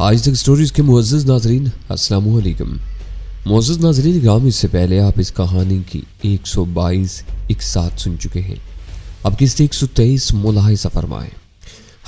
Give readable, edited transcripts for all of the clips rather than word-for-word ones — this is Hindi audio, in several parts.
आज तक स्टोरीज के मुअज़्ज़ज़ नाज़रीन अस्सलाम वालेकुम। मुअज़्ज़ज़ नाज़रीन ग्राम, इससे पहले आप इस कहानी की 122 एक साथ सुन चुके हैं। अब किस्से 123 मुलाहिज़ा फरमाएं।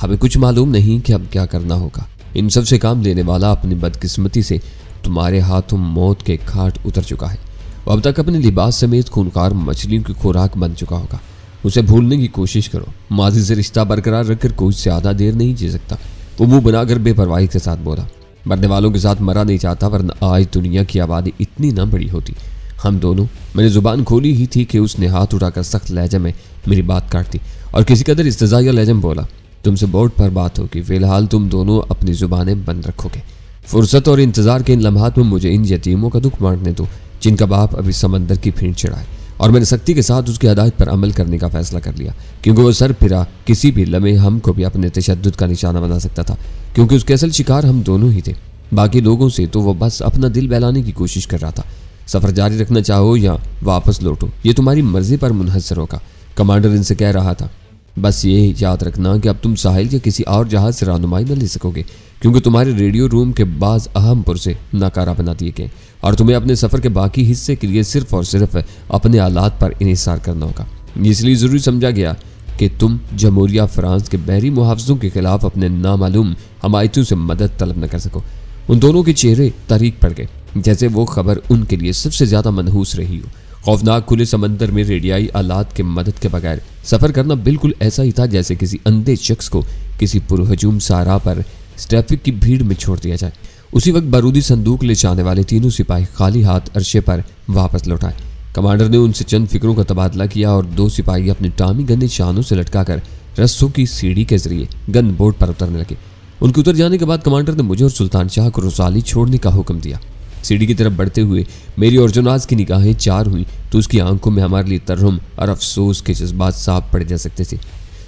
हमें कुछ मालूम नहीं कि अब क्या करना होगा। इन सब से काम लेने वाला अपनी बदकिस्मती से तुम्हारे हाथों मौत के घाट उतर चुका है। वो अब तक अपने लिबास समेत खूनखार मछलियों की खुराक बन चुका होगा। उसे भूलने की कोशिश करो। माजी से रिश्ता बरकरार रखकर कोई ज़्यादा देर नहीं जी सकता। वो मुंह बनाकर बेपरवाही के साथ बोला, मरने वालों के साथ मरा नहीं चाहता, वरना आज दुनिया की आबादी इतनी ना बड़ी होती। हम दोनों, मैंने जुबान खोली ही थी कि उसने हाथ उठाकर सख्त लहजे में मेरी बात काट दी और किसी कदर इस्तेज़ाइया लहजे में बोला, तुमसे बोर्ड पर बात होगी, फिलहाल तुम दोनों अपनी जुबानें बंद रखोगे। फुर्सत और इंतजार के इन लम्हात में मुझे इन यतीमों का दुख बांटने दो जिनका बाप अभी समंदर की भीड़ चढ़ाए। और मैंने सख्ती के साथ उसकी हदायत पर अमल करने का फैसला कर लिया, क्योंकि वो सर फिरा किसी भी लम्हे हमको भी अपने तशद्दुद का निशाना बना सकता था, क्योंकि उसके असल शिकार हम दोनों ही थे। बाकी लोगों से तो वो बस अपना दिल बहलाने की कोशिश कर रहा था। सफ़र जारी रखना चाहो या वापस लौटो, ये तुम्हारी मर्जी पर मुनहसर होगा, कमांडर इनसे कह रहा था। बस ये याद रखना कि अब तुम साहिल या किसी और जहाज़ से रहनुमाई न ले सकोगे, क्योंकि तुम्हारे रेडियो रूम के बाज़ अहम पुरसे नाकारा बना दिए गए और तुम्हें अपने सफ़र के बाकी हिस्से के लिए सिर्फ और सिर्फ अपने आलात पर इन्हिसार करना होगा। इसलिए ज़रूरी समझा गया कि तुम जमहूरिया फ्रांस के बहरी मुहाफ़ज़ों के खिलाफ अपने नामालूम हमायतों से मदद तलब न कर सको। उन दोनों के चेहरे तारीक पड़ गए, जैसे वो खबर उनके लिए सबसे ज़्यादा मनहूस रही हो। खौफनाक खुले समंदर में रेडियाई आलात के मदद के बगैर सफ़र करना बिल्कुल ऐसा ही था जैसे किसी अंधे शख्स को किसी पुरहजूम सारा पर ट्रैफिक की भीड़ में छोड़ दिया जाए। उसी वक्त बारूदी संदूक ले जाने वाले तीनों सिपाही खाली हाथ अरशे पर वापस लौटाए। कमांडर ने उनसे चंद फिक्रों का तबादला किया और दो सिपाही अपने टामी गंदे शानों से लटकाकर रस्सों की सीढ़ी के जरिए गन बोर्ड पर उतरने लगे। उनके उतर जाने के बाद कमांडर ने मुझे और सुल्तान शाह को रोसाली छोड़ने का हुक्म दिया। सीढ़ी की तरफ बढ़ते हुए मेरी और जुनाज की निगाहें चार हुई तो उसकी आंखों में हमारे लिए तरहम और अफसोस के जज्बात साफ पड़े जा सकते थे,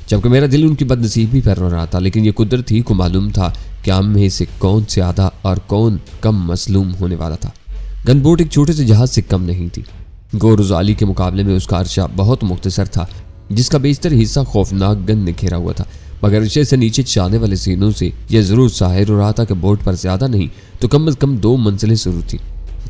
जबकि मेरा दिल उनकी बदनसीबी पर रो रहा था। लेकिन ये कुदरत ही को मालूम था कि हम में से कौन ज़्यादा और कौन कम मसलूम होने वाला था। गनबोट एक छोटे से जहाज से कम नहीं थी। गो रोजाली के मुकाबले में उसका अरशा बहुत मुख्तसर था, जिसका बेशतर हिस्सा खौफनाक गन ने घेरा हुआ था। मगर अरशे से नीचे जाने वाले सीनों से यह ज़रूर ज़ाहिर हो रहा था कि बोट पर ज़्यादा नहीं तो कम अज़ कम 2 मंजिलें ज़रूर थी।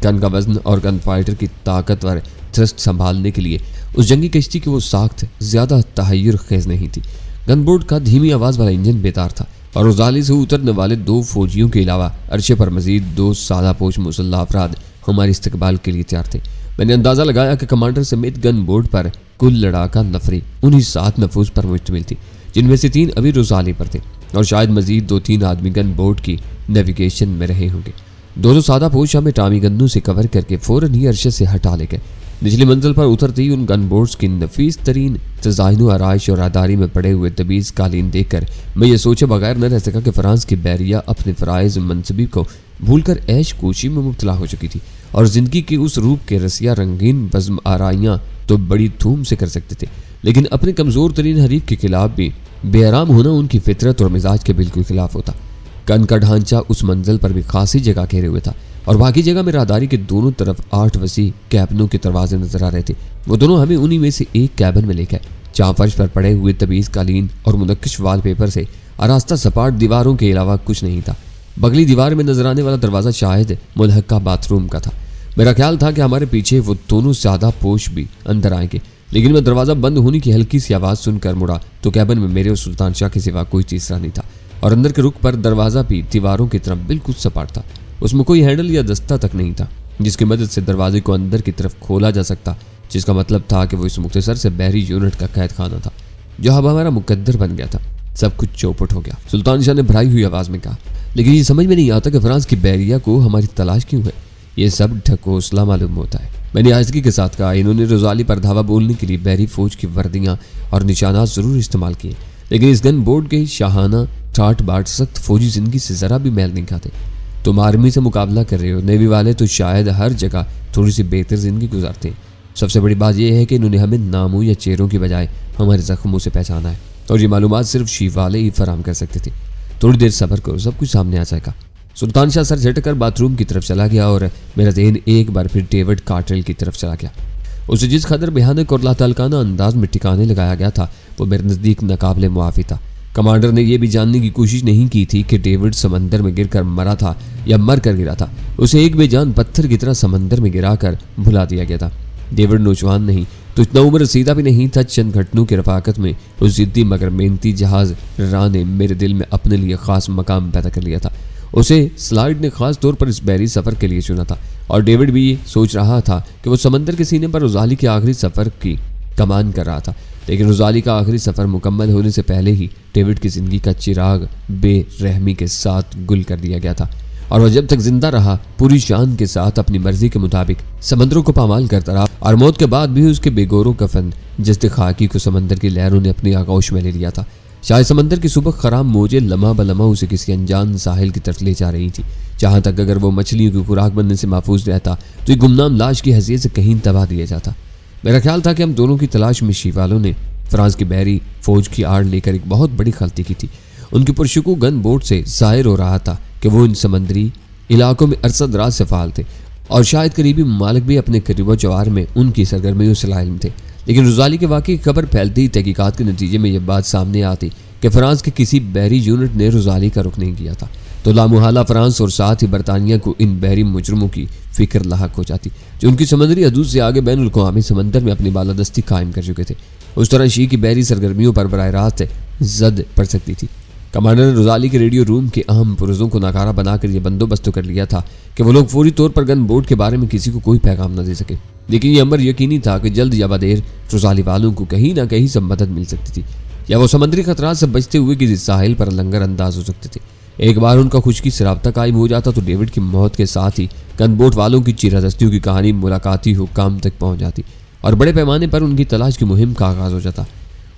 गन का वजन और गन फाइटर की ताकतवर थ्रस्ट संभालने के लिए उस जंगी कश्ती की वो साख्त ज़्यादा तहय्युर खेज नहीं थी। गन बोट का धीमी आवाज़ वाला इंजन बेतार था और रोजाली से उतरने वाले 2 फौजियों के अलावा अरशे पर मजीद 2 सादा पोश मुसल्लह अफराद हमारे इस्तकबाल के लिए तैयार थे। मैंने अंदाज़ा लगाया कि कमांडर समेत गन बोर्ड पर कुल लड़ाका नफरी उन्हीं 7 नफूस पर मुश्तमिल थी, जिनमें से 3 अभी रोजाली पर थे और शायद मजीद 2-3 आदमी गन बोर्ड की नेविगेशन में रहे होंगे। दोनों सादा पोश हमें टामी गन्नों से कवर करके फौरन ही अरशे से हटा ले गए। निचली मंजिल पर उतरते ही उन गन बोर्ड्स की नफीस तरीन तज़ाइनो आराइश और आदारी में पड़े हुए तबीज़ कालीन देखकर मैं ये सोचे बगैर न रह सका कि फ्रांस की बैरिया अपने फ़राइज़ मनसबी को भूलकर ऐश कोशी में मुब्तला हो चुकी थी और ज़िंदगी की उस रूप के रसिया रंगीन बज़्म आराइयाँ तो बड़ी धूम से कर सकते थे, लेकिन अपने कमज़ोर तरीन हरीफ के खिलाफ भी बेआराम होना उनकी फितरत और मिजाज के बिल्कुल खिलाफ होता। गन का ढांचा उस मंजिल पर भी खासी जगह घेरे हुए था और बाकी जगह में राहदारी के दोनों तरफ 8 वसी कैबिनों के दरवाजे नजर आ रहे थे। वो दोनों हमें उन्हीं में से एक कैबिन में ले गए, जहाँ फर्श पर पड़े हुए तबीज़ कालीन और मुनक्किश वॉलपेपर से आरास्ता सपाट दीवारों के अलावा कुछ नहीं था। बगली दीवार में नजर आने वाला दरवाज़ा शायद मुलहक्का बाथरूम का था। मेरा ख्याल था कि हमारे पीछे वो दोनों ज़्यादा पोश भी अंदर आएंगे, लेकिन मैं दरवाज़ा बंद होने की हल्की सी आवाज़ सुनकर मुड़ा तो कैबिन में मेरे और सुल्तान शाह के सिवा कोई तीसरा नहीं था और अंदर के रुख पर दरवाज़ा भी दीवारों की तरफ बिल्कुल सपाट था। उसमें कोई हैंडल या दस्ता तक नहीं था जिसकी मदद से दरवाजे को अंदर की तरफ खोला जा सकता, जिसका मतलब था कि वो इस मुख्तसर से बहरी यूनिट का कैद खाना था जो अब हमारा मुकद्दर बन गया था। सब कुछ चौपट हो गया, सुल्तान शाह ने भराई हुई आवाज़ में कहा। लेकिन ये समझ में नहीं आता कि फ्रांस की बैरिया को हमारी तलाश क्यों है। ये सब ढकोसला मालूम होता है। मैंने आज़गी के साथ कहा, इन्होंने रोजाली पर धावा बोलने के लिए बहरी फौज की वर्दियाँ और निशानात ज़रूर इस्तेमाल किए, लेकिन इस गन बोर्ड के शाहाना ठाट बाट सख्त फौजी ज़िंदगी से ज़रा भी मैल नहीं खाते। तुम आर्मी से मुकाबला कर रहे हो, नेवी वाले तो शायद हर जगह थोड़ी सी बेहतर ज़िंदगी गुजारते हैं। सबसे बड़ी बात यह है कि इन्होंने हमें नामों या चेहरों की बजाय हमारे ज़ख्मों से पहचाना है और ये मालूमात सिर्फ शीफ वाले ही फराम कर सकते थे। थोड़ी देर सब्र करो, सब कुछ सामने आ जाएगा। सुल्तान शाह सर झटकर बाथरूम की तरफ चला गया और मेरा जहन एक बार फिर डेविड कार्टेल की तरफ चला गया। उसे जिस कदर भयानक और लातालकाना अंदाज में ठिकाने लगाया गया था वो मेरे नज़दीक नाकाबिले मुआफ़ी था। कमांडर ने यह भी जानने की कोशिश नहीं की थी कि डेविड समंदर में गिरकर मरा था या मर कर गिरा था। उसे एक बेजान पत्थर की तरह समंदर में गिराकर भुला दिया गया था। डेविड नौजवान नहीं तो इतना उम्र सीधा भी नहीं था। चंद घटनों की रफाकत में उस जिद्दी मगर मेहनती जहाज राह ने मेरे दिल में अपने लिए खास मकाम पैदा कर लिया था। उसे स्लाइड ने खास तौर पर इस बहरी सफर के लिए चुना था और डेविड भी ये सोच रहा था कि वो समंदर के सीने पर रोजाली के आखिरी सफर की कमान कर रहा था। लेकिन रोजाली का आखिरी सफर मुकम्मल होने से पहले ही डेविड की जिंदगी का चिराग बेरहमी के साथ गुल कर दिया गया था और वह जब तक जिंदा रहा पूरी शान के साथ अपनी मर्जी के मुताबिक समंदरों को पामाल करता रहा और मौत के बाद भी उसके बेगोरों कफन जस्ते खाकी को समंदर की लहरों ने अपनी आगोश में ले लिया था। शायद समंदर की सुबह खराब मौजें लम्हा बलम्हा उसे किसी अनजान साहिल की तरफ ले जा रही थी, जहां तक अगर वो मछलियों की खुराक बनने से महफूज रहता तो एक गुमनाम लाश की हैसियत से कहीं तबाह दिया जाता। मेरा ख्याल था कि हम दोनों की तलाश में शी वालों ने फ्रांस की बहरी फौज की आड़ लेकर एक बहुत बड़ी गलती की थी। उनकी पुरशकू गन बोट से जाहिर हो रहा था कि वो इन समंदरी इलाकों में अरसद रात से फाल थे और शायद करीबी ममालिक भी अपने करीबो जवार में उनकी सरगर्मियों से लाइल्म थे। लेकिन रोजाली के वाकई की खबर फैलती ही तहकीकात के नतीजे में यह बात सामने आती कि फ्रांस के किसी बहरी यूनिट ने रोजाली का रुख नहीं किया था, तो लामुहाला फ्रांस और साथ ही बरतानिया को इन बहरी मुजरमों की फिक्र लाहक हो जाती जो उनकी समुद्री हदूद से आगे बैनुल अक़वामी समंदर में अपनी बालादस्ती कायम कर चुके थे। उस तरह शी की बहरी सरगर्मियों पर बराह रास्त जद पड़ सकती थी। कमांडर ने रोजाली के रेडियो रूम के अहम पुरुषों को नाकारा बनाकर यह बंदोबस्त कर लिया था कि वो लोग फौरी तौर पर गन बोर्ड के बारे में किसी को कोई पैगाम न दे सके। लेकिन यह अमर यकीनी था कि जल्द या बदेर रोजाली वालों को कहीं ना कहीं सब मदद मिल सकती थी या वो समुद्री खतरात से बचते हुए किसी साहिल पर लंगर अंदाज हो सकते थे। एक बार उनका खुशकी से राब्ता कायम हो जाता तो डेविड की मौत के साथ ही गनबोट वालों की चिरादस्तियों की कहानी मुलाकाती हुक्काम तक पहुंच जाती और बड़े पैमाने पर उनकी तलाश की मुहिम का आगाज हो जाता।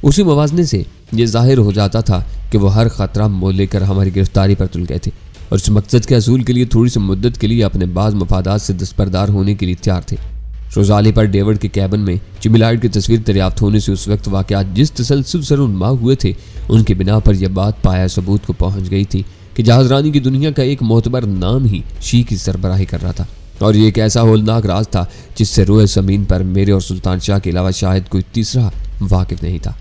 उसी मवाजने से यह जाहिर हो जाता था कि वह हर खतरा मोल लेकर हमारी गिरफ्तारी पर तुल गए थे और इस मकसद के असूल के लिए थोड़ी सी मुद्दत के लिए अपने बाज मफादात से दस्तबरदार होने के लिए तैयार थे। रोजाली पर डेविड के कैबिन में चिमिलाइट की तस्वीर दरियाफ्त होने से उस वक्त वाकयात जिस तसलसल से उन्मा हुए थे उनके बिना पर यह बात पाया सबूत को पहुंच गई थी कि जहाजरानी की दुनिया का एक मोतबर नाम ही शी की सरबराही कर रहा था और ये एक ऐसा होलनाक राज था जिससे रोए ज़मीन पर मेरे और सुल्तान शाह के अलावा शायद कोई तीसरा वाकिफ नहीं था।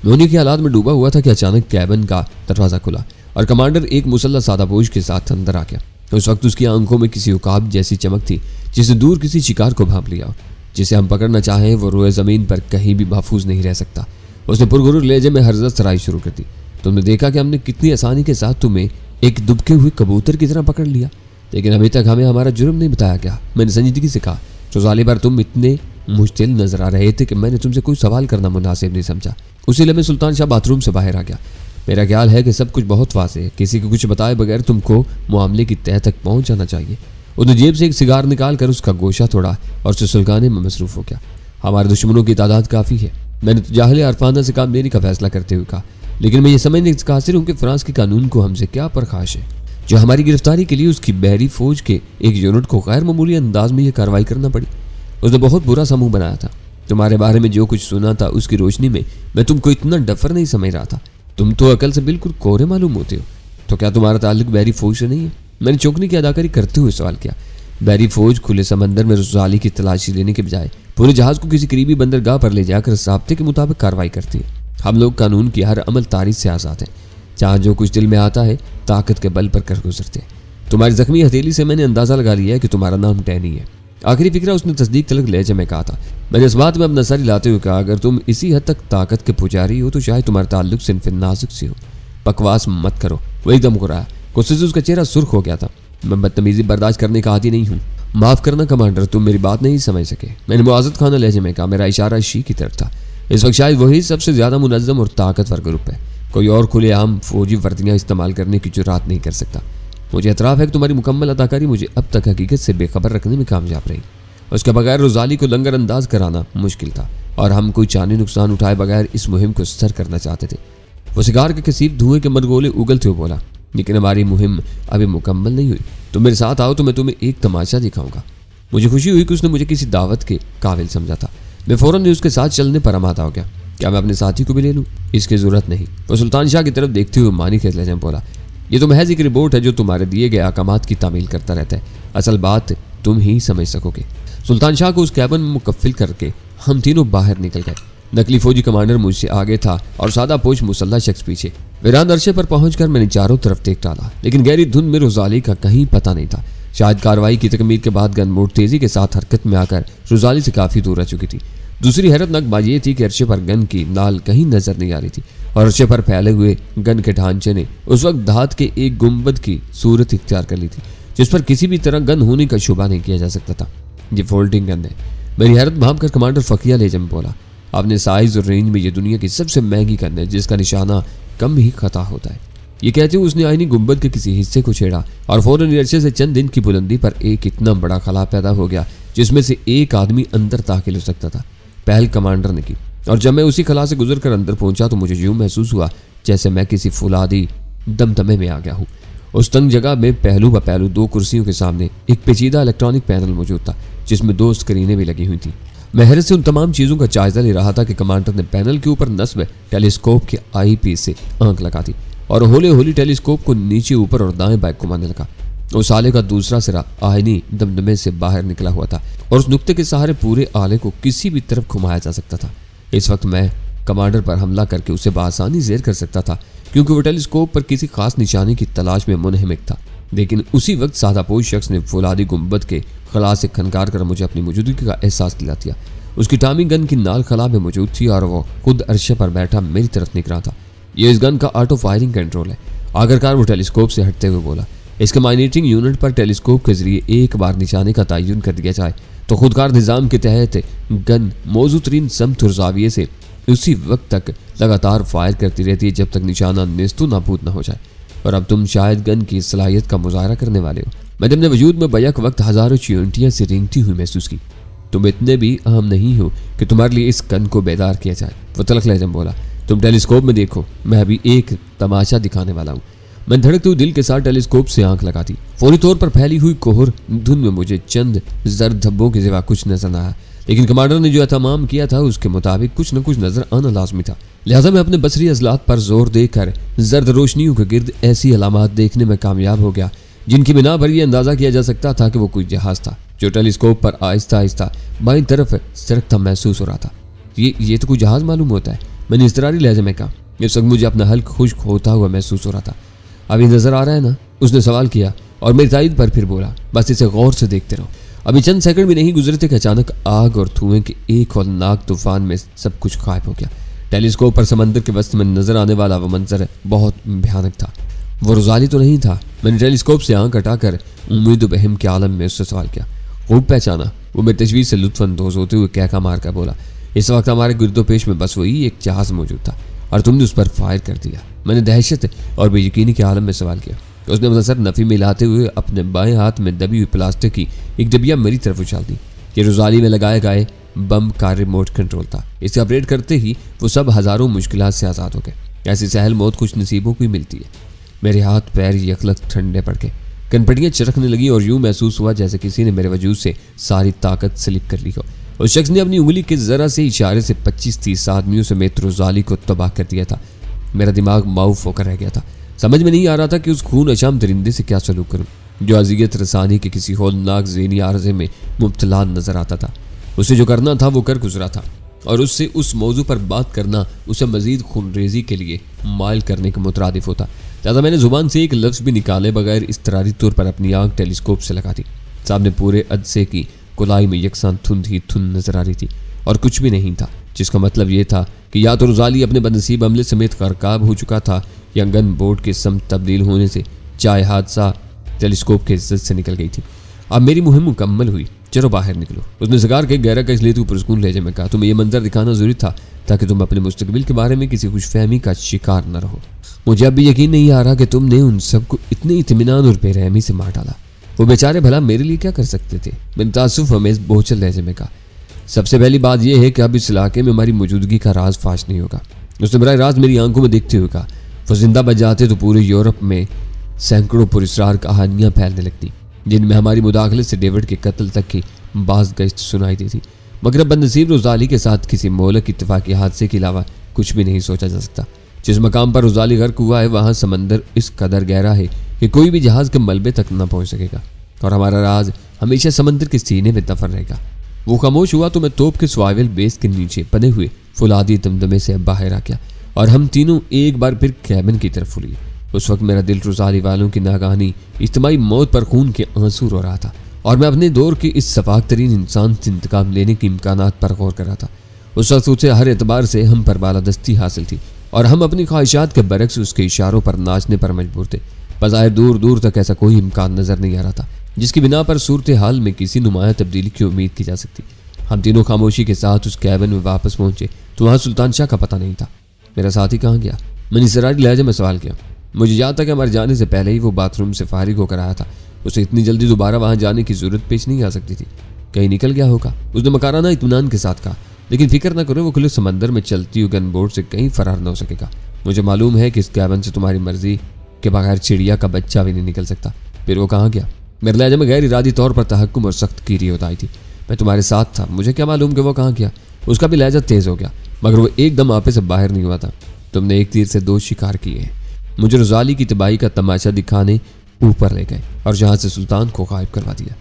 मैं उन्हीं के हालात में डूबा हुआ था कि अचानक कैबिन का दरवाज़ा खुला और कमांडर एक मुसल्ला सादापोश के साथ अंदर आ गया। उस वक्त उसकी आंखों में किसी उकाब जैसी चमक थी जिसे दूर किसी शिकार को भांप लिया। जिसे हम पकड़ना चाहें वो रोए ज़मीन पर कहीं भी महफूज नहीं रह सकता। उसने पुरगुरूर लहजे में हरकत सराई शुरू कर दी। तुमने देखा कि हमने कितनी आसानी के साथ तुम्हें एक दुबके हुए कबूतर की तरह पकड़ लिया, लेकिन अभी तक हमें हमारा जुर्म नहीं बताया गया। मैंने संजीदगी से कहा, रोजाली पर तुम इतने मुश्तिल नजर आ रहे थे कि मैंने तुमसे कोई सवाल करना मुनासिब नहीं समझा। उसी लम्हे सुल्तान शाह बाथरूम से बाहर आ गया। मेरा ख्याल है कि सब कुछ बहुत वाज़ेह है, किसी को कुछ बताए बगैर तुमको मामले की तह तक पहुंच जाना चाहिए। उसने जेब से एक सिगार निकाल कर उसका गोशा तोड़ा और उसे सुलगाने में मसरूफ हो गया। हमारे दुश्मनों की तादाद काफ़ी है। मैंने तो जाहिल अरफाना से काम लेने का फैसला करते हुए कहा, लेकिन मैं ये समझने के कासिर हूँ कि फ्रांस के कानून को हमसे क्या परखाश है जो हमारी गिरफ्तारी के लिए उसकी बहरी फौज के एक यूनिट को गैर मामूली अंदाज में यह कार्रवाई करना पड़ी। उसने बहुत बुरा समूह बनाया था। तुम्हारे बारे में जो कुछ सुना था उसकी रोशनी में मैं तुमको इतना डफर नहीं समझ रहा था। तुम तो अकल से बिल्कुल कोरे मालूम होते हो। तो क्या तुम्हारा ताल्लुक बहरी फौज से नहीं है? मैंने चौंकने की अदाकारी करते हुए सवाल किया। बहरी फौज खुले समंदर में रोजाली की तलाशी लेने के बजाय पूरे जहाज को किसी करीबी बंदरगाह पर ले जाकर ज़ाब्ते के मुताबिक कार्रवाई करती है। हम लोग कानून की हर अमल तारीख से आज़ाद हैं। जहाँ जो कुछ दिल में आता है ताकत के बल पर कर गुजरते हैं। तुम्हारी जख्मी हथेली से मैंने अंदाज़ा लगा लिया है कि तुम्हारा नाम डैनी है। आखिरी फिक्रा उसने तस्दीक तलक लहजे में कहा था। मैंने इस बात में अपना सर हिलाते हुए कहा, अगर तुम इसी हद तक ताकत के पुजारी हो तो शायद तुम्हारा ताल्लुक सिर्फ नाजुक से हो। बकवास मत करो। वो एकदम मुकराया। गुस्से से उसका चेहरा सुर्ख हो गया था। मैं बदतमीजी बर्दाश्त करने का आदी नहीं हूँ। माफ़ करना कमांडर, तुम मेरी बात नहीं समझ सके। मैंने मुआज़त खाना लहजे में कहा। मेरा इशारा शी की तरफ था। इस वक्त शायद वही सबसे ज़्यादा मुनज़्ज़म और ताकतवर ग्रुप है। कोई और खुलेआम फौजी वर्दियाँ इस्तेमाल करने की जुर्रात नहीं कर सकता। मुझे एतराफ़ है कि तुम्हारी मुकम्मल अदाकारी मुझे अब तक हकीकत से बेखबर रखने में कामयाब रही। उसके बगैर रोजाली को लंगर अंदाज कराना मुश्किल था और हम कोई जानी नुकसान उठाए बगैर इस मुहिम को सर करना चाहते थे। वो सिगार के कसीब धुएं के मरगोले उगलते हुए बोला, लेकिन हमारी मुहिम अभी मुकम्मल नहीं हुई। तुम मेरे साथ आओ तो मैं तुम्हें एक तमाशा दिखाऊंगा। मुझे खुशी हुई कि उसने मुझे किसी दावत के काबिल समझा था। मैं फ़ौरन उसके साथ चलने पर आमादा हो गया। क्या मैं अपने साथी को भी ले लूँ? इसकी ज़रूरत नहीं। वो सुल्तान शाह की तरफ देखते हुए मानी के लहजे में बोला, ये तो महज एक रिपोर्ट है जो तुम्हारे दिए गए अहकामात की तामील करता रहता है। असल बात तुम ही समझ सकोगे। सुल्तान शाह को उस कैबिन में मुकफ़िल करके हम तीनों बाहर निकल गए। नकली फौजी कमांडर मुझसे आगे था और सादा पोश मुसल्ला शख्स पीछे। वीरान अरशे पर पहुंचकर मैंने चारों तरफ देख डाला, लेकिन गहरी धुंध में रोजाली का कहीं पता नहीं था। शायद कार्रवाई की तकमील के बाद गनबोट तेजी के साथ हरकत में आकर रोजाली से काफी दूर रह चुकी थी। दूसरी हैरतनाक बात यह थी कि अरशे पर गन की नाल कहीं नजर नहीं आ रही थी और अरशे पर फैले हुए गन के ढांचे ने उस वक्त धात के एक गुंबद की सूरत इख्तियार कर ली थी, जिस पर किसी भी तरह गन होने का शुबा नहीं किया जा सकता था। ये फोल्डिंग गन है। मेरी हैरत भांपकर कमांडर फकिया लेजम बोला, आपने साइज और रेंज में ये दुनिया की सबसे महंगी गन है जिसका निशाना कम ही खता होता है। ये कहते हुए उसने आईनी गुंबद के किसी हिस्से को छेड़ा और फौरन अरशे से चंद दिन की बुलंदी पर एक इतना बड़ा खला पैदा हो गया जिसमें से एक आदमी अंदर दाखिल हो सकता था। पहल कमांडर ने की और जब मैं उसी खला से गुजरकर अंदर पहुंचा तो मुझे यूं महसूस हुआ जैसे मैं किसी फुलादी दमदमे में आ गया हूँ। उस तंग जगह में पहलू ब पहलू दो कुर्सियों के सामने एक पेचीदा इलेक्ट्रॉनिक पैनल मौजूद था जिसमें 2 स्क्रीनें भी लगी हुई थी। मैं हैरत से उन तमाम चीज़ों का जायजा ले रहा था कि कमांडर ने पैनल के ऊपर नस्ब टेलीस्कोप के आई पीस से आंख लगा दी और हौले हौली टेलीस्कोप को नीचे ऊपर और दाएं बाएं घुमाने लगा। उस आले का दूसरा सिरा आईनी दमदमे से बाहर निकला हुआ था और उस नुक्ते के सहारे पूरे आले को किसी भी तरफ घुमाया जा सकता था। इस वक्त मैं कमांडर पर हमला करके उसे बआसानी ज़ेर कर सकता था क्योंकि वो टेलीस्कोप पर किसी खास निशाने की तलाश में मुनहमिक था। लेकिन उसी वक्त सादापोश शख्स ने फौलादी गुंबद के खला से खनकार कर मुझे अपनी मौजूदगी का एहसास दिला दिया। उसकी टामी गन की नाल खला में मौजूद थी और वो खुद अरशे पर बैठा मेरी तरफ निकला था। ये इस गन का ऑटो फायरिंग कंट्रोल है। आखिरकार वो टेलीस्कोप से हटते हुए बोला, इसके माइनेटिंग यूनिट पर टेलीस्कोप के जरिए एक बार निशाने का तयन कर दिया जाए तो खुदकार निज़ाम के तहत गन मौजूद तरीन समत और जाविये से उसी वक्त तक लगातार फायर करती रहती है जब तक निशाना नेस्तु नाबूद न हो जाए। और अब तुम शायद गन की सलाहियत का मुजाहरा करने वाले हो। मैंने अपने वजूद में बैक वक्त हज़ारों चींटियाँ से रेंगती हुई महसूस की। तुम इतने भी अहम नहीं हो कि तुम्हारे लिए इस गन को बेदार किया जाए। वो तलख लहजम बोला, तुम टेलीस्कोप में देखो, मैं अभी एक तमाशा दिखाने वाला हूँ। मैं धड़कते हुए दिल के साथ टेलीस्कोप से आंख लगा दी। फौरी तौर पर फैली हुई कोहर धुंध में मुझे चंद जर्द धब्बों के सिवा कुछ नजर न आया, लेकिन कमांडर ने जो एहतमाम किया था उसके मुताबिक कुछ न कुछ नजर आना लाजमी था। लिहाजा मैं अपने बसरी अजलात पर जोर देकर जर्द रोशनियों के गिर्द ऐसी अलामात देखने में कामयाब हो गया जिनकी बिना पर यह अंदाजा किया जा सकता था कि वो कोई जहाज था जो टेलीस्कोप पर आहिस्ता आहिस्ता बाईं तरफ सरकता महसूस हो रहा था। ये तो कोई जहाज मालूम होता है, मैंने इसतरारी लहजे में कहा। इस वक्त मुझे अपना हल्क खुश्क होता हुआ महसूस हो रहा था। अभी नजर आ रहा है ना, उसने सवाल किया और मेरी तायद पर फिर बोला, बस इसे गौर से देखते रहो। अभी चंद सेकंड भी नहीं गुजरे थे कि अचानक आग और धुएं के एक खौफनाक तूफान में सब कुछ गायब हो गया। टेलीस्कोप पर समंदर के वस्त में नजर आने वाला वो मंजर बहुत भयानक था। वो रोजाली तो नहीं था। मैंने टेलीस्कोप से आंख हटाकर उम्मीद बहम के आलम में उससे सवाल किया। खूब पहचाना, वो मेरी तशवीश से लुत्फानंदोज होते हुए कहका मार कर बोला, इस वक्त हमारे गिरदोपेश में बस वही एक जहाज मौजूद था और तुमने उस पर फायर कर दिया। मैंने दहशत और बेयकीनी के आलम में सवाल किया। उसने नजर नफ़ी में लाते हुए अपने बाएं हाथ में दबी हुई प्लास्टिक की एक डबिया मेरी तरफ उछाल दी। ये रोजाली में लगाए गए बम का रिमोट कंट्रोल था। इसे ऑपरेट करते ही वो सब हज़ारों मुश्किलात से आज़ाद हो गए। ऐसी सहल मौत कुछ नसीबों को ही मिलती है। मेरे हाथ पैर यकलक ठंडे पड़ गए, कनपटियाँ चरखने लगी और यूं महसूस हुआ जैसे किसी ने मेरे वजूद से सारी ताकत स्लिप कर ली हो। उस शख्स ने अपनी उंगली के जरा से इशारे से 25-30 आदमियों समेत रोजाली को तबाह कर दिया था। मेरा दिमाग माऊफ होकर रह गया था। समझ में नहीं आ रहा था कि उस खून अशाम दरिंदे से क्या सलूक करूं जो अजियत रसानी के किसी होलनाक ज़हनी आर्जे में मुब्तला नजर आता था। उसे जो करना था वो कर गुजरा था और उससे उस मौजू पर बात करना उसे मजीद खूनरेजी के लिए माइल करने के मुतरादिफ होता। लिहाजा मैंने जुबान से एक लफ्ज़ भी निकाले बगैर इस्तरारी तौर पर अपनी आंख टेलीस्कोप से लगा दी। सामने पूरे अदसे की कुलाई में यकसान धुंध ही धुंध नजर आ रही थी और कुछ भी नहीं था, जिसका मतलब ये था कि या तो रोजाली अपने बदनसीब हमले समेत कारकाब हो चुका था या गन बोर्ड के सम तब्दील होने से चाहे हादसा टेलीस्कोप के इज्जत से निकल गई थी। अब मेरी मुहिम मुकम्मल हुई, चलो बाहर निकलो। उसने सिगार के गहरा कस लेते हुए पुरस्कून लहजे में कहा, तुम्हें यह मंजर दिखाना जरूरी था ताकि तुम अपने मुस्तकबिल के बारे में किसी खुशफहमी का शिकार न रहो। मुझे अब भी यकीन नहीं आ रहा कि तुमने उन सबको इतने इत्मीनान और बेरहमी से मार डाला। वो बेचारे भला मेरे लिए क्या कर सकते थे? मैंने तासुफ हमें बोझल लहजे में कहा, सबसे पहली बात यह है कि अब इस इलाके में हमारी मौजूदगी का राज फाश नहीं होगा। उसने बराह राज मेरी आंखों में देखते हुए कहा, वो जिंदा बच जाते तो पूरे यूरोप में सैकड़ों पुरस्कार कहानियां फैलने लगती जिनमें हमारी मुदाखलत से डेविड के कत्ल तक की बाज़ गश्त सुनाई दी थी। मगर अब बदनसीब रोजाली के साथ किसी मोहलक इत्तफाकी हादसे के अलावा कुछ भी नहीं सोचा जा सकता। जिस मकाम पर रोजाली गर्क हुआ है वहाँ समंदर इस कदर गहरा है कि कोई भी जहाज के मलबे तक न पहुँच सकेगा और हमारा राज हमेशा समंदर के सीने में दफन रहेगा। वो खामोश हुआ तो मैं तोप के स्वाइवल बेस के नीचे बने हुए फुलादी दमदमे से बाहर आ गया और हम तीनों एक बार फिर कैबिन की तरफ लिए। उस वक्त मेरा दिल रोजाली वालों की नागानी इज्तिमाई मौत पर खून के आंसू रो रहा था और मैं अपने दौर के इस सफाक तरीन इंसान से इंतकाम लेने के इम्कानात पर गौर कर रहा था। उस वक्त उसे हर एतबार से हम पर बालादस्ती हासिल थी और हम अपनी ख्वाहिशात के बरक्स उसके इशारों पर नाचने पर मजबूर थे। बज़ाहिर दूर दूर तक ऐसा कोई इम्कान नजर नहीं आ रहा था जिसकी बिना पर सूरत हाल में किसी नुमाया तब्दीली की उम्मीद की जा सकती। हम तीनों खामोशी के साथ उस कैबिन में वापस पहुंचे तो वहाँ सुल्तान शाह का पता नहीं था। मेरा साथी कहाँ गया? मैंने सरारी लहजे में सवाल किया। मुझे याद था कि हमारे जाने से पहले ही वो बाथरूम से फारिग होकर आया था। उसे इतनी जल्दी दोबारा वहाँ जाने की जरूरत पेश नहीं आ सकती थी। कहीं निकल गया होगा, उसने मकाराना इत्मीनान के साथ कहा। लेकिन फिक्र न करो, वो खुले समंदर में चलती हुई गन बोर्ड से कहीं फरार न हो सकेगा। मुझे मालूम है कि इस कैबिन से तुम्हारी मर्जी के बगैर चिड़िया का बच्चा भी नहीं निकल सकता। फिर वो कहाँ गया? मेरे लहजे में गैर इरादी तौर पर तहक्कुम और सख्त कीरी होता आई थी। मैं तुम्हारे साथ था, मुझे क्या मालूम कि वो कहाँ गया। उसका भी लहजा तेज हो गया, मगर वो एकदम आपे से बाहर नहीं हुआ था। तुमने एक तीर से दो शिकार किए हैं। मुझे रोजाली की तबाही का तमाशा दिखाने ऊपर ले गए और जहाँ से सुल्तान को गायब करवा दिया।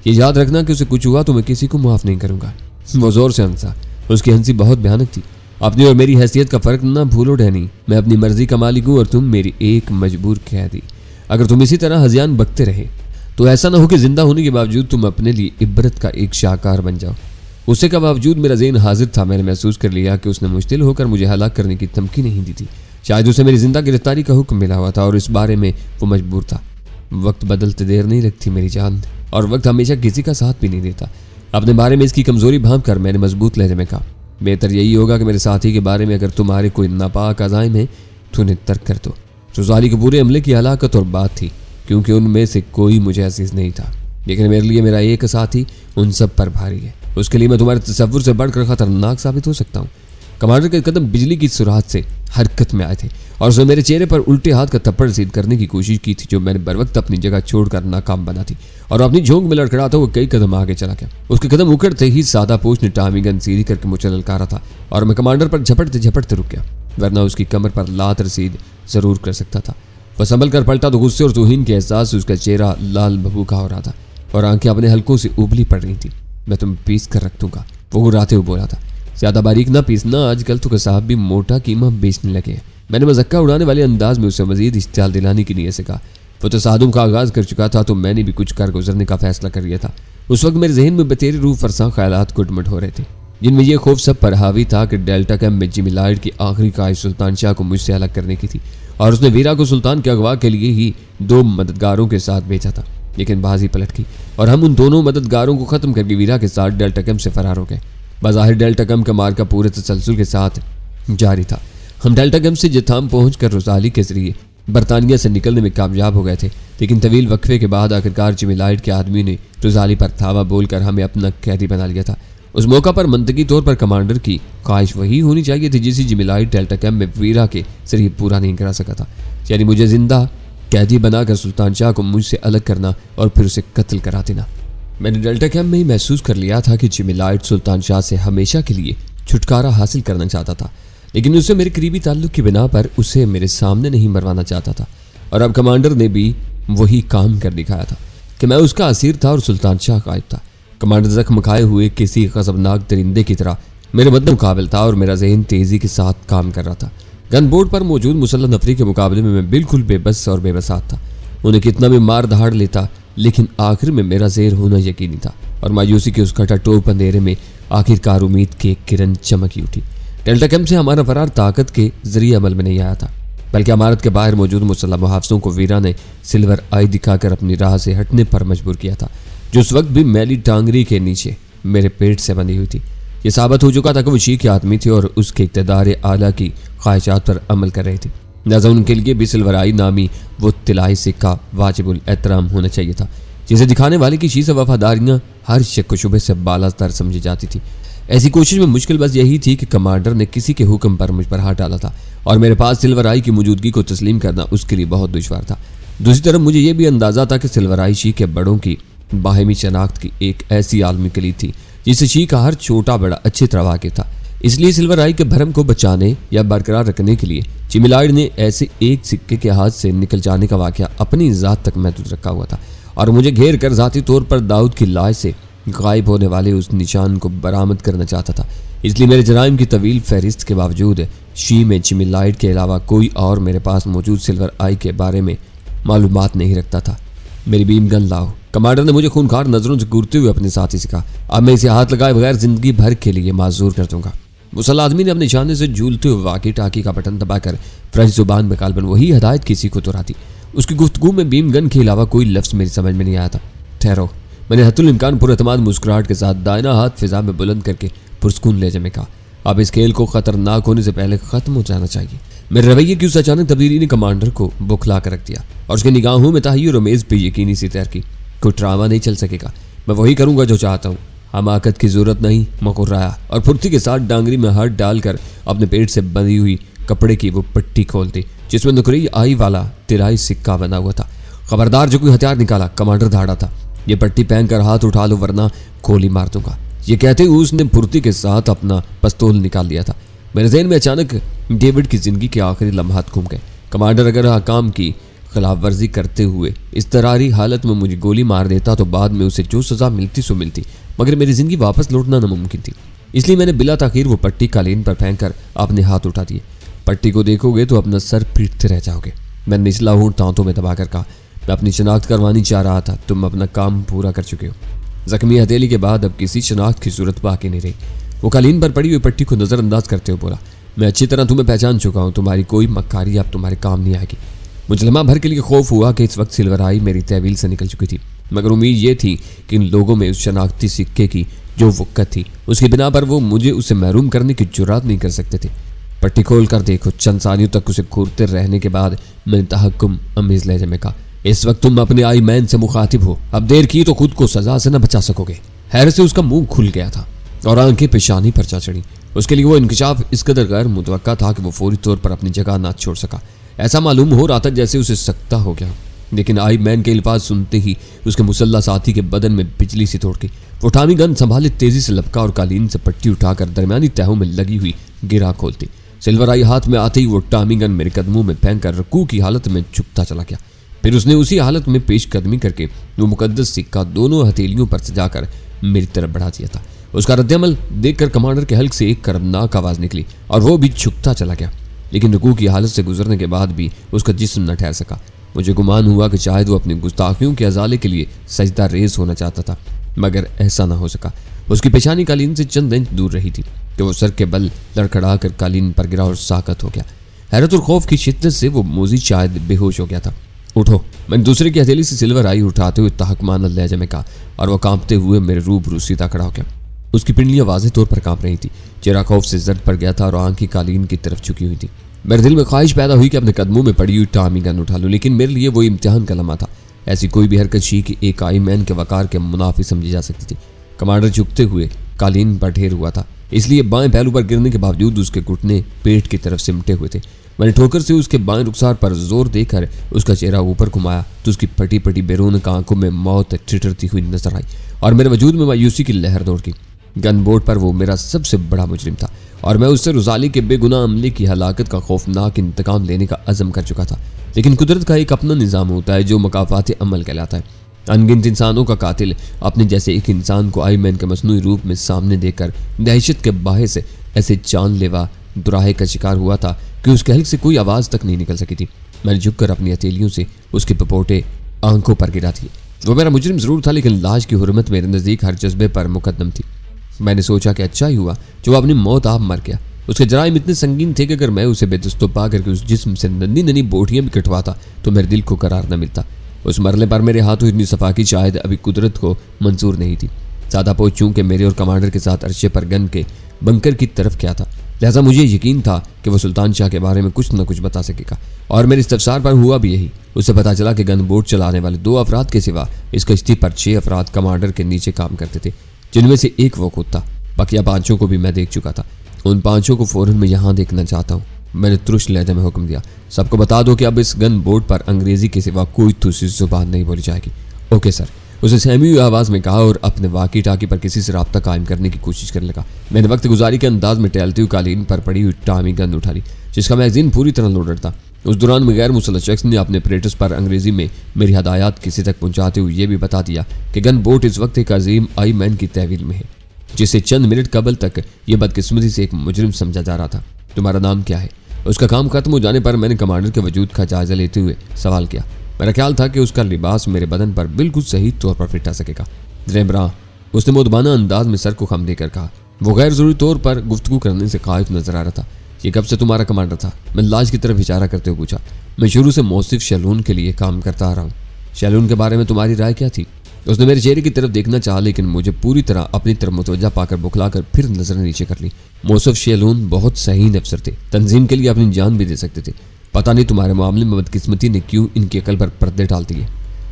ये याद रखना कि उसे कुछ हुआ तो मैं किसी को माफ़ नहीं करूँगा। वो जोर से हंसा। उसकी हंसी बहुत भयानक थी। अपनी और मेरी हैसियत का फ़र्क ना भूलो डैनी। मैं अपनी मर्जी का मालिक हूँ और तुम मेरी एक मजबूर कैदी। अगर तुम इसी तरह हज़ियान बकते रहे तो ऐसा ना हो कि जिंदा होने के बावजूद तुम अपने लिए इबरत का एक शाहकार बन जाओ। उससे का बावजूद मेरा ज़हन हाजिर था। मैंने महसूस कर लिया कि उसने मुश्तिल होकर मुझे हलाक करने की धमकी नहीं दी थी। शायद उसे मेरी जिंदा गिरफ्तारी का हुक्म मिला हुआ था और इस बारे में वो मजबूर था। वक्त बदलते देर नहीं लगती मेरी जान, और वक्त हमेशा किसी का साथ भी नहीं देता। अपने बारे में इसकी कमजोरी भांप कर मैंने मजबूत लहजे में कहा, बेहतर यही होगा कि मेरे साथी के बारे में अगर तुम्हारे कोई नापाक अज़ाइम है तो उन्हें तर्क कर दो। रोजाली के पूरे अमले की हलाकत और बात थी, क्योंकि उनमें से कोई मुझे अजीज नहीं था। लेकिन मेरे लिए मेरा एक साथी उन सब पर भारी है। उसके लिए मैं तुम्हारे तसव्वुर से बढ़कर खतरनाक साबित हो सकता हूँ। कमांडर के कदम बिजली की सुराहत से हरकत में आए थे और उसने मेरे चेहरे पर उल्टे हाथ का थप्पड़ रसीद करने की कोशिश की थी, जो मैंने बर वक्त अपनी जगह छोड़कर नाकाम बना थी और अपनी झोंक में लड़खड़ाता हुआ कई कदम आगे चला गया। उसके कदम उकड़ते ही सादा पोश ने टामी गन सीधी करके मुझे ललकारा था और मैं कमांडर पर झपटते झपटते रुक गया, वरना उसकी कमर पर लात रसीद जरूर कर सकता था। वह संभल कर पलटा तो गुस्से और तौहीन के एहसास से उसका चेहरा लाल भभूका हो रहा था और आंखें अपने हल्कों से उबली पड़ रही थी। मैं तुम्हें पीस कर रख दूंगा, वो गुर्राते हुए बोला था। ज्यादा बारीक ना पीसना, आजकल तो कसाब भी मोटा कीमा बेचने लगे हैं। मैंने मज़क्का उड़ाने वाले अंदाज में उसे मजीद इश्तियाल दिलाने की नीयत से कहा। वो तसादुम का आगाज कर चुका था तो मैंने भी कुछ कर गुजरने का फैसला कर लिया था। उस वक्त मेरे जहन में बतेरे रूह फरसा ख्यालात गुटमुट हो रहे थे, जिनमें यह खौफ सब पर हावी था कि डेल्टा कैंप में जिमी लॉयड की आखिरी ख्वाहिश सुल्तान शाह को मुझसे अलग करने की थी और उसने वीरा को सुल्तान के अगवा के लिए ही 2 मददगारों के साथ भेजा था। लेकिन बाजी पलट गई और हम उन दोनों मददगारों को खत्म करके वीरा के साथ डेल्टा कैंप से फरार हो गए। बाज़ाहिर डेल्टा कैंप का मार्का पूरे तसलसल के साथ जारी था। हम डेल्टा कैंप से जथाम पहुंचकर रोजाली के जरिए बरतानिया से निकलने में कामयाब हो गए थे, लेकिन तवील वक्फे के बाद आखिरकार जिमी लॉयड के आदमी ने रोजाली पर धावा बोलकर हमें अपना कैदी बना लिया था। उस मौका पर मंतकी तौर पर कमांडर की ख्वाहिश वही होनी चाहिए थी जिसे जिमी लॉयड डेल्टा कैंप में वीरा के जरिए पूरा नहीं करा सका था, यानी मुझे जिंदा कैदी बनाकर सुल्तान शाह को मुझसे अलग करना और फिर उसे कत्ल करा देना। मैंने डेल्टा कैंप में ही महसूस कर लिया था कि जिमी लॉयड सुल्तान शाह से हमेशा के लिए छुटकारा हासिल करना चाहता था, लेकिन उससे मेरे करीबी ताल्लुक की बिना पर उसे मेरे सामने नहीं मरवाना चाहता था। और अब कमांडर ने भी वही काम कर दिखाया था कि मैं उसका असीर था और सुल्तान शाह गायब था। कमांडर जख्म खाए हुए किसी गज़बनाक दरिंदे की तरह मेरे मद्देमुकाबिल था और मेरा जहन तेजी के साथ काम कर रहा था। गन बोर्ड पर मौजूद मुसल्लह नफरी के मुकाबले में मैं बिल्कुल बेबस और बेबसात था। उन्हें कितना भी मार दहाड़ लेता, लेकिन आखिर में मेरा ज़ेर होना यकीनी था और मायूसी के उस खटाटोप अंधेरे में आखिरकार उम्मीद की एक किरण चमकी उठी। डेल्टा कैंप से हमारा फरार ताकत के जरिए अमल में नहीं आया था, बल्कि इमारत के बाहर मौजूद मुसल्लह मुहाफिजों को वीरा ने सिल्वर आई दिखाकर अपनी राह से हटने पर मजबूर किया था, जो उस वक्त भी मैली टांगरी के नीचे मेरे पेट से बंधी हुई थी। ये साबित हो चुका था कि वो शीख आदमी थे और उसके इक़्तिदार आला की ख्वाहिशात पर अमल कर रहे थे। लिहाजा उनके लिए भी सिल्वराई नामी वो तिलाई सिक्का वाजिबुल एहतराम होना चाहिए था, जिसे दिखाने वाले की चीज़ वफादारियाँ हर शक व शुबे से बालातर समझी जाती थी। ऐसी कोशिश में मुश्किल बस यही थी कि कमांडर ने किसी के हुक्म पर मुझ पर हाथ डाला था और मेरे पास सिल्वराई की मौजूदगी को तस्लीम करना उसके लिए बहुत दुश्वार था। दूसरी तरफ मुझे यह भी अंदाज़ा था कि सिल्वराई शी के बड़ों की बाहमी शनाख्त की एक ऐसी आलमी कलीद थी जिसे शी का हर छोटा बड़ा अच्छी तरह वाकिफ था। इसलिए सिल्वराई के भरम को बचाने या बरकरार रखने के लिए जिमी लॉयड ने ऐसे एक सिक्के के हाथ से निकल जाने का वाक़या अपनी ज़ात तक महदूद रखा हुआ था और मुझे घेर कर ज़ाती तौर पर दाऊद की लाश से गायब होने वाले उस निशान को बरामद करना चाहता था। इसलिए मेरे जराइम की तवील फहरिस्त के बावजूद शी में चिमिलाइट के अलावा कोई और मेरे पास मौजूद सिल्वर आई के बारे में मालूमात नहीं रखता था। मेरी बीम गन लाओ, कमांडर ने मुझे खूनखार नजरों से घूरते हुए अपने साथी से कहा। अब मैं इसे हाथ लगाए बगैर जिंदगी भर के लिए माजूर कर दूंगा। मुसल्ला आदमी ने अपने छाने से झूलते हुए वाकी टाकी का बटन दबाकर फ्रेंच जुबान में गालबन वही हदायत किसी को दोहराती। उसकी गुफ्तगू में बीम गन के अलावा कोई लफ्ज मेरी समझ में नहीं आया था। ठहरो, मैंने हतुल इम्कान पुरअतमाद मुस्कुराहट के साथ दाहिना हाथ फिजा में बुलंद करके पुरस्कून लहजे में कहा। अब इस खेल को खतरनाक होने से पहले खत्म हो जाना चाहिए। मेरे रवैये की उस अचानक तब्दीली ने कमांडर को बुखला कर रख दिया और उसके निगाहों में तहय्युर और मेज पे यकीनी सी तैर की। कोई ड्रामा नहीं चल सकेगा, मैं वही करूंगा जो चाहता हूँ। हमाकत की जरूरत नहीं, मुकर्राया और फुर्ती के साथ डांगरी में हाथ डालकर अपने पेट से बंधी हुई कपड़े की वो पट्टी खोलती जिसमें नुकरी आई वाला तिराई सिक्का बना हुआ था। खबरदार जो कोई हथियार निकाला, कमांडर धाड़ा था। ये पट्टी पहनकर हाथ उठा लो वरना गोली मार दूंगा। ये कहते हुए उसने फुर्ती के साथ अपना पिस्तौल निकाल लिया था। मेरे ज़हन में अचानक डेविड की जिंदगी के आखिरी लम्हात घूम गए। कमांडर अगर हकाम की खिलाफ वर्जी करते हुए इस तरारी हालत में मुझे गोली मार देता तो बाद में उसे जो सजा मिलती सो मिलती, मगर मेरी जिंदगी वापस लौटना नामुमकिन थी। इसलिए मैंने बिला ताखीर वो पट्टी कालीन पर फेंक कर अपने हाथ उठा दिए। पट्टी को देखोगे तो अपना सर पीटते रह जाओगे। मैंने निचला होंठ दांतों में दबाकर कहा। मैं अपनी शनाख्त करवानी चाह रहा था, तुम अपना काम पूरा कर चुके हो। जख्मी हथेली के बाद अब किसी शनाख्त की जरूरत बाकी नहीं रही। वो कालीन पर पड़ी हुई पट्टी को नजरअंदाज करते हुए बोला, मैं अच्छी तरह तुम्हें पहचान चुका हूँ। तुम्हारी कोई मक्कारी अब तुम्हारे काम नहीं आएगी। मुझे लम्हा भर के लिए खौफ हुआ कि इस वक्त सिल्वर आई मेरी तहवील से निकल चुकी थी, मगर उम्मीद ये थी कि इन लोगों में उस शनाख्ती सिक्के की जो वक़्त थी उसकी बिना पर वो मुझे उससे महरूम करने की जुर्रात नहीं कर सकते थे। पट्टी खोल कर देखो। चंद सानियों तक उसे घूरते रहने के बाद मैंने तहक्कुम अमीज लहजे में कहा, इस वक्त तुम अपने आई मैन से मुखातिब हो। अब देर की तो खुद को सजा से न बचा सकोगे। हैरत से उसका मुंह खुल गया था और आंखें पेशानी पर जा चढ़ी। उसके लिए वो इंकशाफ इस कदर गैर मुतवक्का था कि वो फौरी तौर पर अपनी जगह ना छोड़ सका। ऐसा मालूम हो रहा था जैसे उसे सकता हो गया। लेकिन आई मैन के अल्फाज सुनते ही उसके मुसल्ला साथी के बदन में बिजली सी तोड़ गई। वो टामी गन संभाले तेजी से लपका और कालीन से पट्टी उठाकर दरमियानी तहों में लगी हुई गिरा खोलती। सिल्वर आई हाथ में आते ही वो टामी गन मेरे कदमों में फेंक कर रकू की हालत में झुकता चला गया। फिर उसने उसी हालत में पेश कदमी करके वो मुकद्दस सिक्का दोनों हथेलियों पर सजाकर मेरी तरफ बढ़ा दिया था। उसका रद्दअमल देखकर कमांडर के हल्क से एक कर्मनाक आवाज निकली और वो भी झुकता चला गया। लेकिन रुकू की हालत से गुजरने के बाद भी उसका जिस्म न ठहर सका। मुझे गुमान हुआ कि शायद वो अपनी गुस्ताखियों के अजाले के लिए सजदा रेज होना चाहता था, मगर ऐसा ना हो सका। उसकी पेशानी कालीन से चंद इंच दूर रही थी कि वो सर के बल लड़खड़ा कर कालीन पर गिरा और साकत हो गया। हैरत और खौफ की शिद्दत से वो मोजी शायद बेहोश हो गया था। उठो, मैंने दूसरे की हथेली से सिल्वर आई उठाते हुए तहकमान लहजे में कहा और वह कांपते हुए मेरे रूबरू सीधा खड़ा हो गया। उसकी पिंडलियां वाज़ेह तौर पर कांप रही थी। चेहरा खौफ से जर्द पड़ गया था और आंखें कालीन की तरफ झुकी हुई थी। मेरे दिल में ख्वाहिश पैदा हुई कि अपने कदमों में पड़ी हुई टामी गन उठा लूं, लेकिन मेरे लिए वो इम्तिहान का लम्हा था। ऐसी कोई भी हरकत शी की एक आई मैन के वकार के मुनाफी समझी जा सकती थी। कमांडर झुकते हुए कालीन पर ढेर हुआ था, इसलिए बाएं पहलू पर गिरने के बावजूद उसके घुटने पेट की तरफ सिमटे हुए थे। मैंने ठोकर से उसके बाएं रुखसार पर जोर देकर उसका चेहरा ऊपर घुमाया तो उसकी फटी फटी बेरोनक आंखों में मौत ठिठरती हुई नजर आई और मेरे वजूद में मायूसी की लहर दौड़ गई। गन बोर्ड पर वो मेरा सबसे बड़ा मुजरिम था और मैं उससे रुजाली के बेगुनाह अमले की हलाकत का खौफनाक इंतकाम लेने का अज़म कर चुका था। लेकिन कुदरत का एक अपना निज़ाम होता है जो मकाफात अमल कहलाता है। अनगिनत इंसानों का कातिल अपने जैसे एक इंसान को आई मैन के मसनूई रूप में सामने देकर दहशत के बाहिस ऐसे जानलेवा दुराहे का शिकार हुआ था कि उसके हल्क से कोई आवाज़ तक नहीं निकल सकी थी। मैंने झुककर अपनी हथेलियों से उसके पपोटे आंखों पर गिरा दिए। वो मेरा मुजरिम ज़रूर था, लेकिन लाश की हुर्मत मेरे नज़दीक हर जज्बे पर मुकद्दम थी। मैंने सोचा कि अच्छा ही हुआ जो अपनी मौत आप मर गया। उसके जराइम इतने संगीन थे कि अगर मैं उसे बेदस्तों पा करके उस जिस्म से नन्ही नन्ही बोटियां भी कटवाता तो मेरे दिल को करार न मिलता। उस मरने पर मेरे हाथों इतनी सफाकी शायद अभी कुदरत को मंजूर नहीं थी। सादा पोच चूंकि मेरे और कमांडर के साथ अरशे पर गन के बंकर की तरफ क्या था, लिहाजा मुझे यकीन था कि वो सुल्तान शाह के बारे में कुछ न कुछ बता सकेगा और मेरे इस्तफसार पर हुआ भी यही। उससे पता चला कि गन बोट चलाने वाले 2 अफराद के सिवा इस कश्ती पर 6 अफराद कमांडर के नीचे काम करते थे, जिनमें से एक वो खुद था। बकिया 5 को भी मैं देख चुका था। उन 5 को फौरन मैं यहाँ देखना चाहता हूँ। मैंने तुरुश लहजे में हुक्म दिया, सबको बता दो कि अब इस गन बोर्ड पर अंग्रेजी के सिवा कोई दूसरी जुबान नहीं बोली जाएगी। ओके सर, उसे सहमी हुई आवाज़ में कहा और अपने वाकी टाकी पर किसी से रब्ता कायम करने की कोशिश करने लगा। मैंने वक्त गुजारी के अंदाज में टहलती हुई कालीन पर पड़ी हुई टामी गन उठा ली जिसका मैगजीन पूरी तरह लोडेड था। उस दौरान में गैर मुसल्लह शख्स ने अपने ऑपरेटर्स पर अंग्रेजी में मेरी हदायत किसी तक पहुंचाते हुए यह भी बता दिया कि गन बोट इस वक्त एक अजीम आई मैन की तहवील में है। जिसे चंद मिनट कबल तक यह बदकिस्मती से एक मुजरिम समझा जा रहा था। तुम्हारा नाम क्या है? उसका काम खत्म हो जाने पर मैंने कमांडर के वजूद का जायजा लेते हुए सवाल किया। मेरा ख्याल था कि उसका लिबास मेरे बदन पर बिल्कुल सही तौर पर फिट आ सकेगा। इमरान, उसने मुदबाना अंदाज में सर को खम देकर कहा। वो गैर जरूरी तौर पर गुफ्तगू करने से कायफ नजर आ रहा था। ये कब से तुम्हारा कमांडर था? मैं लाज की तरफ इशारा करते हुए पूछा। मैं शुरू से मौसिफ शैलून के लिए काम करता आ रहा हूँ। शैलून के बारे में तुम्हारी राय क्या थी? उसने मेरे चेहरे की तरफ देखना चाहा, लेकिन मुझे पूरी तरह अपनी तरफ मुतवज्जा पाकर बुखलाकर फिर नजर नीचे कर ली। मौसिफ शैलून बहुत सही अफसर थे, तंजीम के लिए अपनी जान भी दे सकते थे। पता नहीं तुम्हारे मामले में बदकिस्मती ने क्यों इनकी अकल पर पर्दे डाल दिए।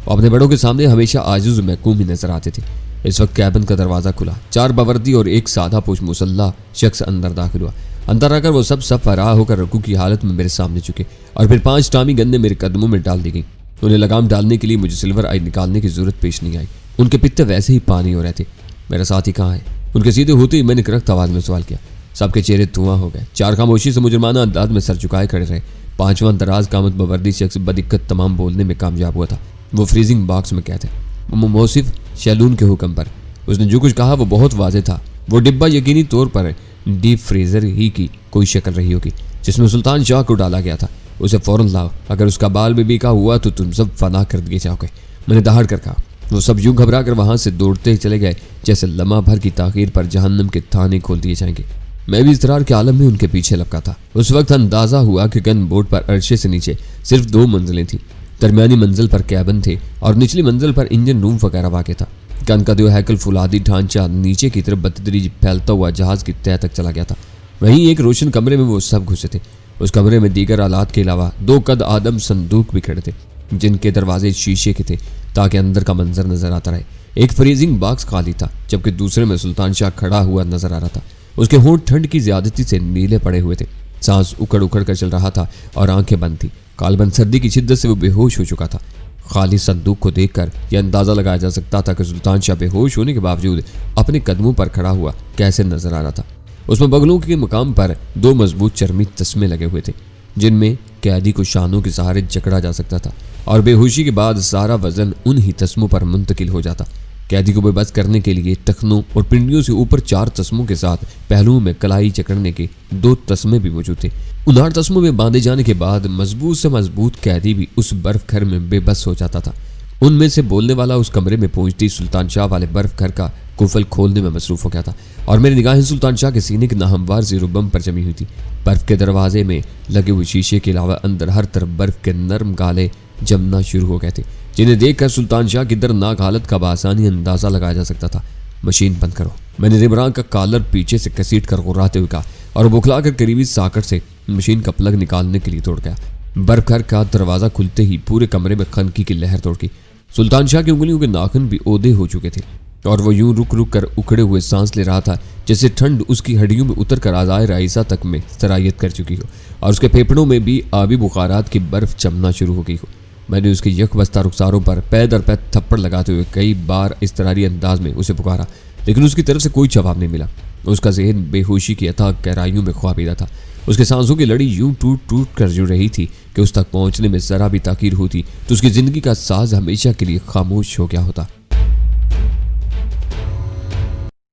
वो अपने बड़ों के सामने हमेशा आजिज और महकूम ही नजर आते थे। इस वक्त कैबिन का दरवाजा खुला। 4 बावर्दी और एक सादा पोश मुसल्ला शख्स अंदर दाखिल हुआ। अंदर आकर वो सब फराह होकर रकू की हालत में मेरे सामने चुके और फिर 5 टामी गन्ने मेरे कदमों में डाल दी गई। उन्हें लगाम डालने के लिए मुझे सिल्वर आई निकालने की जरूरत पेश नहीं आई। उनके पित्ते वैसे ही पानी हो रहे थे। मेरा साथी कहाँ है? उनके सीधे होते ही मैंने करख्त आवाज में सवाल किया। सबके चेहरे धुआं हो गए। 4 खामोशी से मुजरमाना अंदाज में सर झुकाए खड़े रहे। 5वां दराज कामत बवर्दी शख्स बदिक्कत तमाम बोलने में कामयाब हुआ था। वो फ्रीजिंग बॉक्स में कहते मौसिफ शैलून के हुक्म पर। उसने जो कुछ कहा वो बहुत वाज़ेह था। वो डिब्बा यकीनी तौर पर डीप फ्रीजर ही की कोई शक्ल रही होगी जिसमें सुल्तान शाह को डाला गया था। उसे फौरन लाओ, अगर उसका बाल भी बीका हुआ तो तुम सब फना कर दिए जाओगे। मैंने दहाड़ कर कहा। वो सब यूं घबरा कर वहां से दौड़ते चले गए जैसे लम्हा भर की ताखीर पर जहन्नम के थाने खोल दिए जाएंगे। मैं भी इसरार के आलम में उनके पीछे लपका था। उस वक्त अंदाजा हुआ कि गन बोर्ड पर अर्शे से नीचे सिर्फ 2 मंजिलें थी। दरमियानी मंजिल पर कैबिन थे और निचली मंजिल पर इंजन रूम वगैरह वाक़ था। गन का 2 हैकल फुलादी ढांचा नीचे की तरफ बतदरीज फैलता हुआ जहाज की तह तक चला गया था। वहीं एक रोशन कमरे में वो सब घुसे थे। उस कमरे में दीगर आलात के अलावा 2 कद आदम संदूक भी खड़े थे जिनके दरवाजे शीशे के थे ताकि अंदर का मंजर नजर आता रहे। एक फ्रीजिंग बॉक्स खाली था जबकि दूसरे में सुल्तान शाह खड़ा हुआ नजर आ रहा था। उसके होंठ ठंड की ज्यादती से नीले पड़े हुए थे। सांस उकड़ उकड़ कर चल रहा था और आंखें बंद थी। कालबंद सर्दी की शिद्दत से वो बेहोश हो चुका था। खाली संदूक को देखकर यह अंदाजा लगाया जा सकता था कि सुल्तान शाह बेहोश होने के बावजूद अपने कदमों पर खड़ा हुआ कैसे नजर आ रहा था। उसमें बगलों के मुकाम पर 2 मजबूत चर्मी तस्मे लगे हुए थे जिनमें कैदी को शानों के सहारे जकड़ा जा सकता था और बेहोशी के बाद सारा वजन उन ही तस्मों पर मुंतकिल हो जाता। कैदी को बेबस करने के लिए टखनों और पिंडियों से ऊपर 4 तस्मों के साथ पहलुओं में कलाई चकड़ने के 2 तस्मे भी मौजूद थे। उन 8 तस्मों में बांधे जाने के बाद मजबूत से मजबूत कैदी भी उस बर्फ घर में बेबस हो जाता था। उनमें से बोलने वाला उस कमरे में पहुंचती सुल्तान शाह वाले बर्फ घर का कुफल खोलने में मसरूफ हो गया था और मेरी निगाहें सुल्तान शाह के सीने के नाहमवार ज़ीरो-बम पर जमी हुई थी। बर्फ के दरवाजे में लगे हुए शीशे के अलावा अंदर हर तरफ बर्फ के नरम गाले जमना शुरू हो गए थे जिन्हें देखकर सुल्तान शाह की दर्दनाक हालत का बआसानी अंदाजा लगाया जा सकता था। मशीन बंद करो, मैंने इमरान का कॉलर पीछे से घसीट कर गुर्राते हुए कहा और बुखलाकर करीबी साकट से मशीन का प्लग निकालने के लिए दौड़ गया। बर्फ घर का दरवाजा खुलते ही पूरे कमरे में खनकी की लहर दौड़ गई। सुल्तान शाह की उंगलियों के नाखून भी ओदे हो चुके थे और वो यूं रुक रुक कर उखड़े हुए सांस ले रहा था जैसे ठंड उसकी हड्डियों में उतर कर आज़ाए राइसा तक में सरायत कर चुकी हो और उसके फेफड़ों में भी आबी बुखारात की बर्फ जमना शुरू हो गई हो। मैंने उसके यकबस्ता रुखसारों पर पै दर पै थप्पड़ लगाते हुए कई बार इस्तरारी अंदाज में उसे पुकारा, लेकिन उसकी तरफ से कोई जवाब नहीं मिला। उसका जहन बेहोशी की अथाह गहराइयों में ख्वाबीदा था। उसके सांसों की लड़ी यूं टूट टूट कर जुड़ रही थी कि उस तक पहुंचने में जरा भी ताकीर होती तो उसकी जिंदगी का साज हमेशा के लिए खामोश हो गया होता।